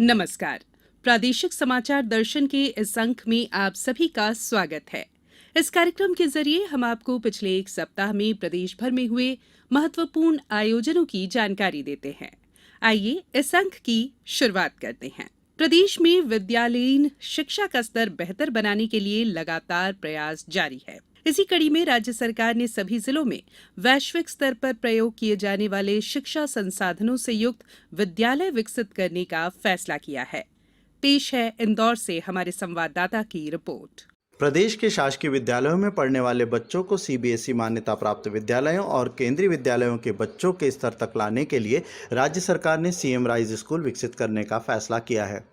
नमस्कार। प्रादेशिक समाचार दर्शन के इस अंक में आप सभी का स्वागत है। इस कार्यक्रम के जरिए हम आपको पिछले एक सप्ताह में प्रदेश भर में हुए महत्वपूर्ण आयोजनों की जानकारी देते हैं। आइए इस अंक की शुरुआत करते हैं। प्रदेश में विद्यालयीन शिक्षा का स्तर बेहतर बनाने के लिए लगातार प्रयास जारी है। इसी कड़ी में राज्य सरकार ने सभी जिलों में वैश्विक स्तर पर प्रयोग किए जाने वाले शिक्षा संसाधनों से युक्त विद्यालय विकसित करने का फैसला किया है। पेश है इंदौर से हमारे संवाददाता की रिपोर्ट। प्रदेश के शासकीय विद्यालयों में पढ़ने वाले बच्चों को सीबीएसई मान्यता प्राप्त विद्यालयों और केंद्रीय विद्यालयों के बच्चों के स्तर तक लाने के लिए राज्य सरकार ने सीएम राइज स्कूल विकसित करने का फैसला किया है।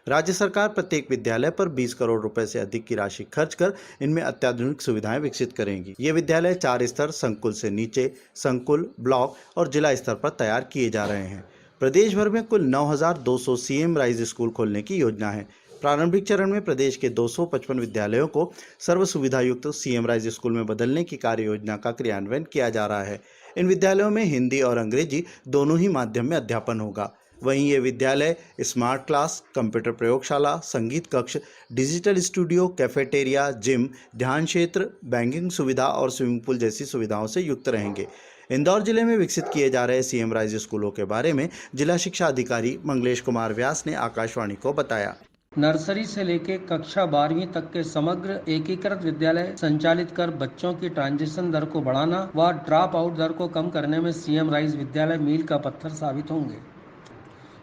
राज्य सरकार प्रत्येक विद्यालय पर 20 करोड़ रुपए से अधिक की राशि खर्च कर इनमें अत्याधुनिक सुविधाएं विकसित करेंगी। ये विद्यालय 4 स्तर संकुल से नीचे, संकुल, ब्लॉक और जिला स्तर पर तैयार किए जा रहे हैं। प्रदेश भर में कुल 9,200 सीएम राइज स्कूल खोलने की योजना है। प्रारंभिक चरण में प्रदेश के 255 विद्यालयों को सर्व सुविधा युक्त सीएम राइज स्कूल में बदलने की कार्य योजना का क्रियान्वयन किया जा रहा है। इन विद्यालयों में हिंदी और अंग्रेजी दोनों ही माध्यम में अध्यापन होगा। वहीं ये विद्यालय स्मार्ट क्लास, कंप्यूटर प्रयोगशाला, संगीत कक्ष, डिजिटल स्टूडियो, कैफेटेरिया, जिम, ध्यान क्षेत्र, बैंकिंग सुविधा और स्विमिंग पूल जैसी सुविधाओं से युक्त रहेंगे। इंदौर जिले में विकसित किए जा रहे सीएम राइज स्कूलों के बारे में जिला शिक्षा अधिकारी मंगलेश कुमार व्यास ने आकाशवाणी को बताया। नर्सरी से लेकर कक्षा 12वीं तक के समग्र एकीकृत विद्यालय संचालित कर बच्चों की ट्रांजिशन दर को बढ़ाना व ड्रॉप आउट दर को कम करने में सीएम राइज विद्यालय मील का पत्थर साबित होंगे।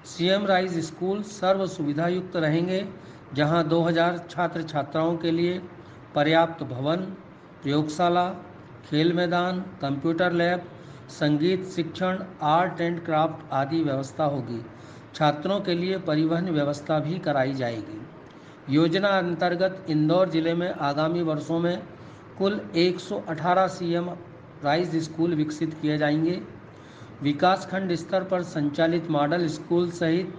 सीएम राइज स्कूल सर्व सुविधा युक्त रहेंगे, जहां 2000 छात्र छात्राओं के लिए पर्याप्त भवन, प्रयोगशाला, खेल मैदान, कंप्यूटर लैब, संगीत शिक्षण, आर्ट एंड क्राफ्ट आदि व्यवस्था होगी। छात्रों के लिए परिवहन व्यवस्था भी कराई जाएगी। योजना अंतर्गत इंदौर जिले में आगामी वर्षों में कुल 118 सीएम राइज स्कूल विकसित किए जाएंगे। विकासखंड स्तर पर संचालित मॉडल स्कूल सहित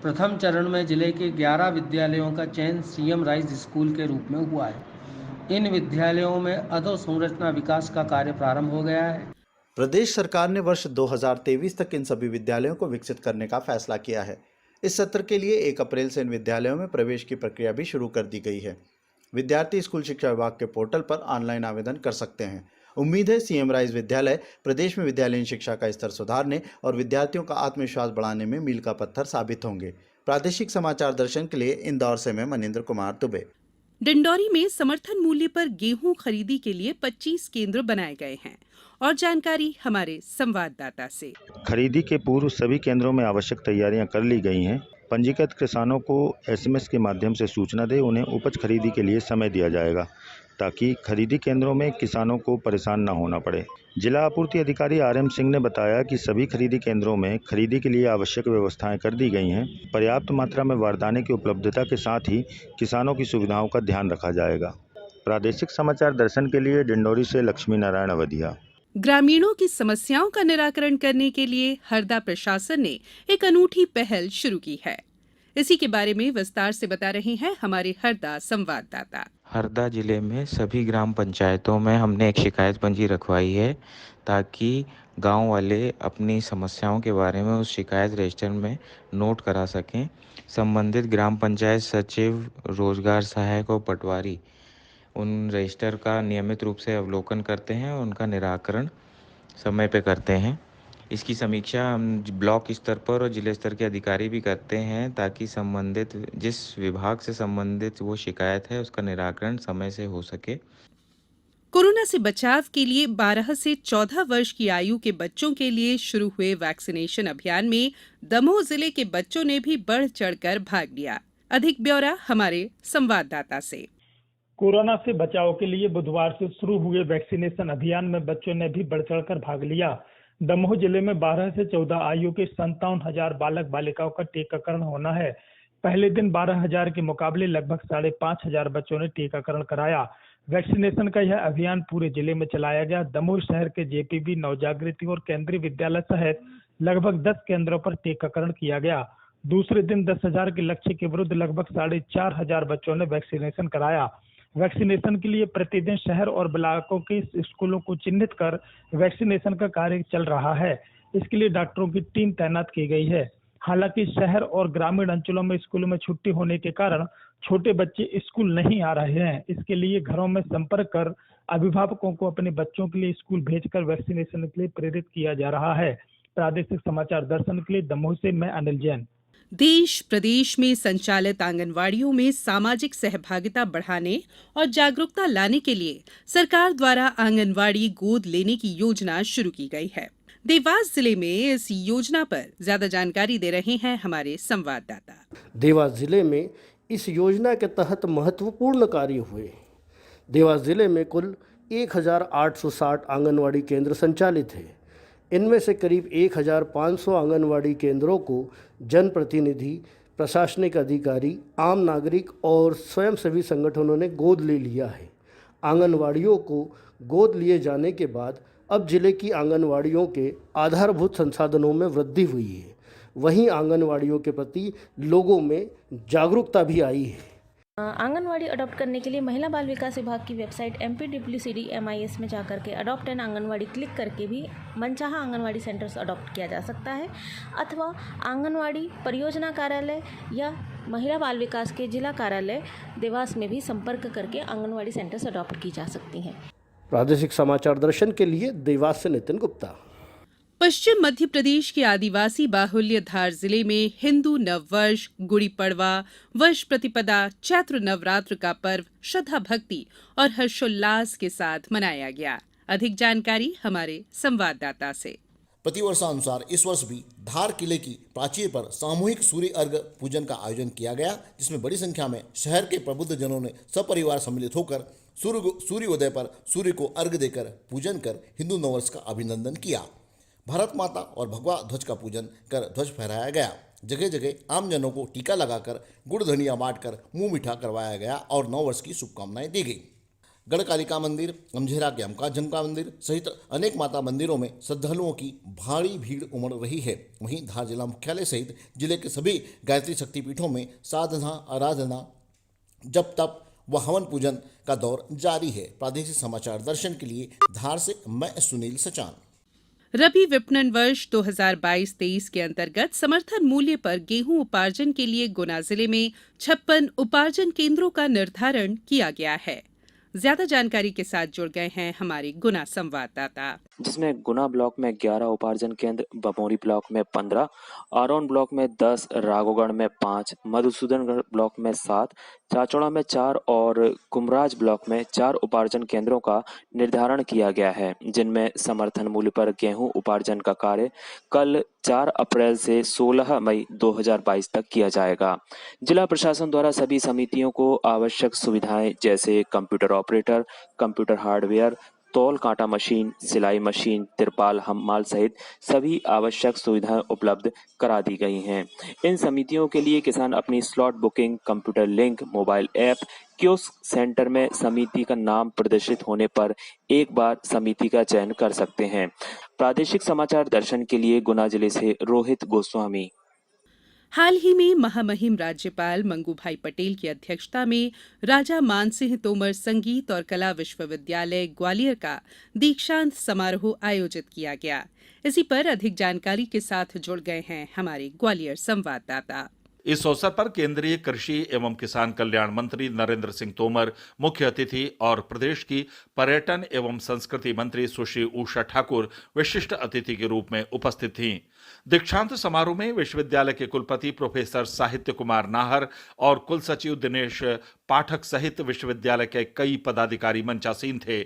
प्रथम चरण में जिले के 11 विद्यालयों का चयन सीएम राइज स्कूल के रूप में हुआ है। इन विद्यालयों में अधोसंरचना विकास का कार्य प्रारंभ हो गया है। प्रदेश सरकार ने वर्ष 2023 तक इन सभी विद्यालयों को विकसित करने का फैसला किया है। इस सत्र के लिए 1 अप्रैल से इन विद्यालयों में प्रवेश की प्रक्रिया भी शुरू कर दी गई है। विद्यार्थी स्कूल शिक्षा विभाग के पोर्टल पर ऑनलाइन आवेदन कर सकते हैं। उम्मीद है सीएम राइज विद्यालय प्रदेश में विद्यालयीन शिक्षा का स्तर सुधारने और विद्यार्थियों का आत्मविश्वास बढ़ाने में मील का पत्थर साबित होंगे। प्रादेशिक समाचार दर्शन के लिए इंदौर से मैं मनिंद्र कुमार दुबे। डिंडौरी में समर्थन मूल्य पर गेहूं खरीदी के लिए 25 केंद्र बनाए गए हैं। और जानकारी हमारे संवाददाता से। खरीदी के पूर्व सभी केंद्रों में आवश्यक तैयारियां कर ली गई हैं। पंजीकृत किसानों को एसएमएस के माध्यम से सूचना दे उन्हें उपज खरीदी के लिए समय दिया जाएगा, ताकि खरीदी केंद्रों में किसानों को परेशान न होना पड़े। जिला आपूर्ति अधिकारी आरएम सिंह ने बताया कि सभी खरीदी केंद्रों में खरीदी के लिए आवश्यक व्यवस्थाएं कर दी गई हैं। पर्याप्त मात्रा में बारदाने की उपलब्धता के साथ ही किसानों की सुविधाओं का ध्यान रखा जाएगा। प्रादेशिक समाचार दर्शन के लिए डिंडौरी से लक्ष्मी नारायण अवधिया। ग्रामीणों की समस्याओं का निराकरण करने के लिए हरदा प्रशासन ने एक अनूठी पहल शुरू की है। इसी के बारे में विस्तार से बता रहे हैं हमारे हरदा संवाददाता। हरदा जिले में सभी ग्राम पंचायतों में हमने एक शिकायत पंजी रखवाई है, ताकि गांव वाले अपनी समस्याओं के बारे में उस शिकायत रजिस्टर में नोट करा सकें। संबंधित ग्राम पंचायत सचिव, रोजगार सहायक और पटवारी उन रजिस्टर का नियमित रूप से अवलोकन करते हैं और उनका निराकरण समय पे करते हैं। इसकी समीक्षा हम ब्लॉक स्तर पर और जिले स्तर के अधिकारी भी करते हैं, ताकि संबंधित जिस विभाग से संबंधित वो शिकायत है उसका निराकरण समय से हो सके। कोरोना से बचाव के लिए 12 से 14 वर्ष की आयु के बच्चों के लिए शुरू हुए वैक्सीनेशन अभियान में दमोह जिले के बच्चों ने भी बढ़ चढ़कर भाग लिया। अधिक ब्यौरा हमारे संवाददाता से। कोरोना से बचाव के लिए बुधवार से शुरू हुए वैक्सीनेशन अभियान में बच्चों ने भी बढ़ चढ़कर भाग लिया। दमोह जिले में 12 से 14 आयु के 57,000 बालक बालिकाओं का टीकाकरण होना है। पहले दिन 12,000 के मुकाबले लगभग 5,500 बच्चों ने टीकाकरण कराया। वैक्सीनेशन का यह अभियान पूरे जिले में चलाया गया। दमोह शहर के जेपीबी, नवजागृति और केंद्रीय विद्यालय सहित लगभग 10 केंद्रों पर टीकाकरण किया गया। दूसरे दिन 10,000 के लक्ष्य के विरुद्ध लगभग 4,500 बच्चों ने वैक्सीनेशन कराया। वैक्सीनेशन के लिए प्रतिदिन शहर और ब्लॉकों के स्कूलों को चिन्हित कर वैक्सीनेशन का कार्य चल रहा है। इसके लिए डॉक्टरों की टीम तैनात की गई है। हालांकि शहर और ग्रामीण अंचलों में स्कूलों में छुट्टी होने के कारण छोटे बच्चे स्कूल नहीं आ रहे हैं। इसके लिए घरों में संपर्क कर अभिभावकों को अपने बच्चों के लिए स्कूल भेजकर वैक्सीनेशन के लिए प्रेरित किया जा रहा है। प्रादेशिक समाचार दर्शन के लिए दमोह से मैं अनिल जैन। देश प्रदेश में संचालित आंगनवाड़ियों में सामाजिक सहभागिता बढ़ाने और जागरूकता लाने के लिए सरकार द्वारा आंगनवाड़ी गोद लेने की योजना शुरू की गई है। देवास जिले में इस योजना पर ज्यादा जानकारी दे रहे हैं हमारे संवाददाता। देवास जिले में इस योजना के तहत महत्वपूर्ण कार्य हुए। देवास जिले में कुल 1860 आंगनवाड़ी केंद्र संचालित हैं। इनमें से करीब 1500 आंगनवाड़ी केंद्रों को जनप्रतिनिधि, प्रशासनिक अधिकारी, आम नागरिक और स्वयंसेवी संगठनों ने गोद ले लिया है। आंगनवाड़ियों को गोद लिए जाने के बाद अब जिले की आंगनवाड़ियों के आधारभूत संसाधनों में वृद्धि हुई है। वहीं आंगनवाड़ियों के प्रति लोगों में जागरूकता भी आई है। आंगनवाड़ी अडॉप्ट करने के लिए महिला बाल विकास विभाग की वेबसाइट MPWCD-MIS में जाकर के अडॉप्ट एन आंगनवाड़ी क्लिक करके भी मनचाहा आंगनवाड़ी सेंटर्स अडॉप्ट किया जा सकता है, अथवा आंगनवाड़ी परियोजना कार्यालय या महिला बाल विकास के जिला कार्यालय देवास में भी संपर्क करके आंगनवाड़ी सेंटर्स अडॉप्ट की जा सकती हैं। प्रादेशिक समाचार दर्शन के लिए देवास से नितिन गुप्ता। पश्चिम मध्य प्रदेश के आदिवासी बाहुल्य धार जिले में हिंदू नववर्ष, गुड़ी पड़वा, वर्ष प्रतिपदा, चैत्र नवरात्र का पर्व श्रद्धा भक्ति और हर्षोल्लास के साथ मनाया गया। अधिक जानकारी हमारे संवाददाता से। प्रतिवर्षानुसार इस वर्ष भी धार किले की प्राचीर पर सामूहिक सूर्य अर्घ पूजन का आयोजन किया गया, जिसमें बड़ी संख्या में शहर के प्रबुद्ध जनों ने सपरिवार सम्मिलित होकर सूर्योदय पर सूर्य को अर्घ देकर पूजन कर हिंदू नववर्ष का अभिनंदन किया। भारत माता और भगवा ध्वज का पूजन कर ध्वज फहराया गया। जगह जगह आम जनों को टीका लगाकर गुड़ धनिया बांटकर मुंह मीठा करवाया गया और नववर्ष की शुभकामनाएं दी गई। गढ़कालिका मंदिर, अमझेरा के अमका झमका मंदिर सहित अनेक माता मंदिरों में श्रद्धालुओं की भारी भीड़ उमड़ रही है। वहीं धार जिला मुख्यालय सहित जिले के सभी गायत्री शक्तिपीठों में साधना, आराधना, जप तप व हवन पूजन का दौर जारी है। प्रादेशिक समाचार दर्शन के लिए धार से मैं सुनील सचान। रबी विपणन वर्ष 2022-23 के अंतर्गत समर्थन मूल्य पर गेहूं उपार्जन के लिए गुना जिले में 56 उपार्जन केंद्रों का निर्धारण किया गया है। ज्यादा जानकारी के साथ जुड़ गए हैं हमारे गुना संवाददाता, जिसमें गुना ब्लॉक में 11 उपार्जन केंद्र, बमोरी ब्लॉक में 15, आरोन ब्लॉक में 10, राघोगढ़ में 5, मधुसूदनगढ़ ब्लॉक में 7, चाचौड़ा में 4 और कुमराज ब्लॉक में 4 उपार्जन केंद्रों का निर्धारण किया गया है, जिनमें समर्थन मूल्य पर गेहूं उपार्जन का कार्य कल 4 अप्रैल से 16 मई 2022 तक किया जाएगा। जिला प्रशासन द्वारा सभी समितियों को आवश्यक सुविधाएं जैसे कंप्यूटर ऑपरेटर, कंप्यूटर हार्डवेयर, तौल कांटा मशीन, सिलाई मशीन, तिरपाल, हम्माल सहित सभी आवश्यक सुविधाएं उपलब्ध करा दी गई हैं। इन समितियों के लिए किसान अपनी slot booking, computer link, mobile app, kiosk centre में समिति का नाम प्रदर्शित होने पर एक बार समिति का चयन कर सकते हैं। प्रादेशिक समाचार दर्शन के लिए गुना जिले से रोहित गोस्वामी। हाल ही में महामहिम राज्यपाल मंगूभाई पटेल की अध्यक्षता में राजा मानसिंह तोमर संगीत और कला विश्वविद्यालय ग्वालियर का दीक्षांत समारोह आयोजित किया गया। इसी पर अधिक जानकारी के साथ जुड़ गए हैं हमारे ग्वालियर संवाददाता। इस अवसर पर केंद्रीय कृषि एवं किसान कल्याण मंत्री नरेंद्र सिंह तोमर मुख्य अतिथि और प्रदेश की पर्यटन एवं संस्कृति मंत्री सुश्री उषा ठाकुर विशिष्ट अतिथि के रूप में उपस्थित थीं। दीक्षांत समारोह में विश्वविद्यालय के कुलपति प्रोफेसर साहित्य कुमार नाहर और कुलसचिव दिनेश पाठक सहित विश्वविद्यालय के कई पदाधिकारी मंचासीन थे।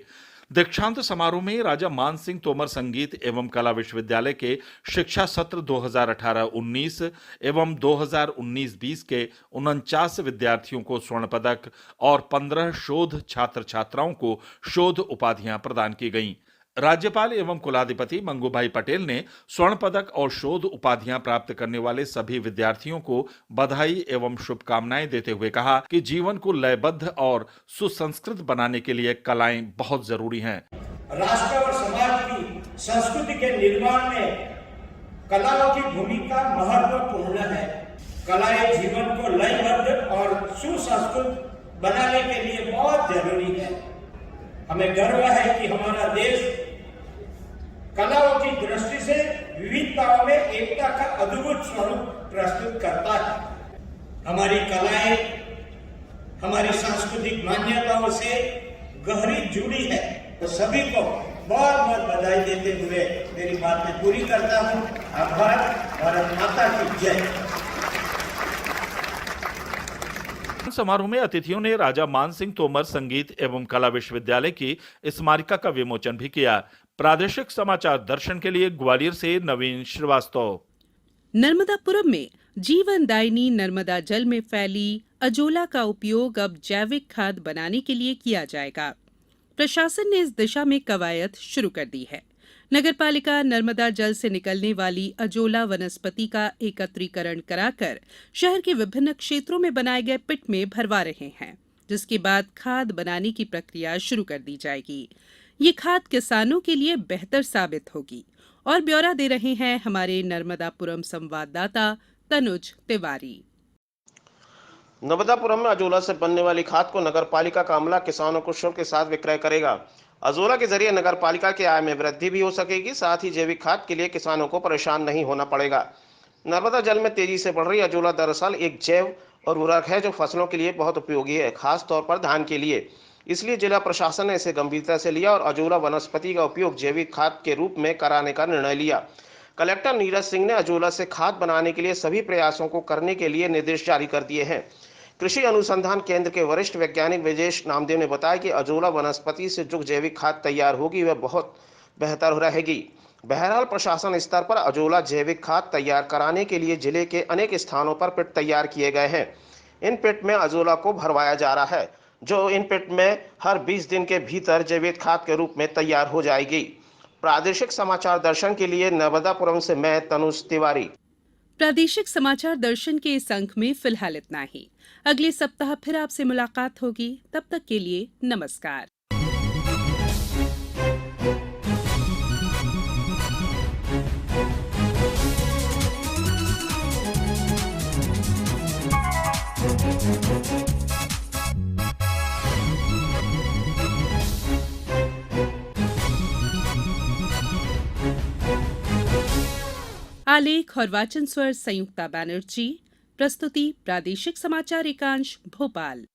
दीक्षांत समारोह में राजा मानसिंह तोमर संगीत एवं कला विश्वविद्यालय के शिक्षा सत्र 2018-19 एवं 2019-20 के 49 विद्यार्थियों को स्वर्ण पदक और 15 शोध छात्र छात्राओं को शोध उपाधियां प्रदान की गईं। राज्यपाल एवं कुलाधिपति मंगूभाई पटेल ने स्वर्ण पदक और शोध उपाधियां प्राप्त करने वाले सभी विद्यार्थियों को बधाई एवं शुभकामनाएं देते हुए कहा कि जीवन को लयबद्ध और सुसंस्कृत बनाने के लिए कलाएं बहुत जरूरी हैं। राष्ट्र और समाज की संस्कृति के निर्माण में कलाओं की भूमिका महत्वपूर्ण है। कलाएं जीवन को लयबद्ध और सुसंस्कृत बनाने के लिए बहुत जरूरी है। हमें गर्व है कि हमारा देश कलाओं की दृष्टि से विविधताओं में एकता का अद्भुत स्वरूप प्रस्तुत करता है। हमारी कलाएं हमारी सांस्कृतिक मान्यताओं से गहरी जुड़ी है। तो सभी को बहुत बहुत बधाई देते हुए मेरी बातें पूरी करता हूँ। आभार। भारत माता की जय। समारोह में अतिथियों ने राजा मानसिंह तोमर संगीत एवं कला विश्वविद्यालय की स्मारिका का विमोचन भी किया। प्रादेशिक समाचार दर्शन के लिए ग्वालियर से नवीन श्रीवास्तव। नर्मदापुरम में जीवनदायिनी नर्मदा जल में फैली अजोला का उपयोग अब जैविक खाद बनाने के लिए किया जाएगा। प्रशासन ने इस दिशा में कवायद शुरू कर दी है। नगरपालिका नर्मदा जल से निकलने वाली अजोला वनस्पति का एकत्रीकरण कराकर शहर के विभिन्न क्षेत्रों में बनाए गए पिट में भरवा रहे हैं, जिसके बाद खाद बनाने की प्रक्रिया शुरू कर दी जाएगी। ये खाद किसानों के लिए बेहतर साबित होगी। और ब्यौरा दे रहे हैं हमारे नर्मदापुरम संवाददाता तनुज तिवारी। नर्मदापुरम में अजोला से बनने वाली खाद को नगरपालिका का अमला किसानों को शुल्क के साथ विक्रय करेगा। अजोला के जरिए नगरपालिका की आय में वृद्धि भी हो सकेगी, साथ ही जैविक खाद के लिए किसानों को परेशान नहीं होना पड़ेगा। नर्मदा जल में तेजी से बढ़ रही अजोला दरअसल एक जैव उर्वरक है जो फसलों के लिए बहुत उपयोगी है, खास तौर पर धान के लिए। इसलिए जिला प्रशासन ने इसे गंभीरता से लिया और अजोला वनस्पति का उपयोग जैविक खाद के रूप में कराने का निर्णय लिया। कलेक्टर नीरज सिंह ने अजोला से खाद बनाने के लिए सभी प्रयासों को करने के लिए निर्देश जारी कर दिए हैं। कृषि अनुसंधान केंद्र के वरिष्ठ वैज्ञानिक विजेश नामदेव ने बताया कि अजोला वनस्पति से जो जैविक खाद तैयार होगी वह बहुत बेहतर रहेगी। बहरहाल प्रशासन स्तर पर अजोला जैविक खाद तैयार कराने के लिए जिले के अनेक स्थानों पर पिट तैयार किए गए हैं। इन पिट में अजोला को भरवाया जा रहा है, जो इन पिट में हर 20 दिन के भीतर जैविक खाद के रूप में तैयार हो जाएगी। प्रादेशिक समाचार दर्शन के लिए नर्मदापुरम से मैं तनुज तिवारी। प्रादेशिक समाचार दर्शन के इस अंक में फिलहाल इतना ही। अगले सप्ताह फिर आपसे मुलाकात होगी। तब तक के लिए नमस्कार। आलेख और वाचन स्वर संयुक्ता बनर्जी। प्रस्तुति प्रादेशिक समाचार एकांश भोपाल।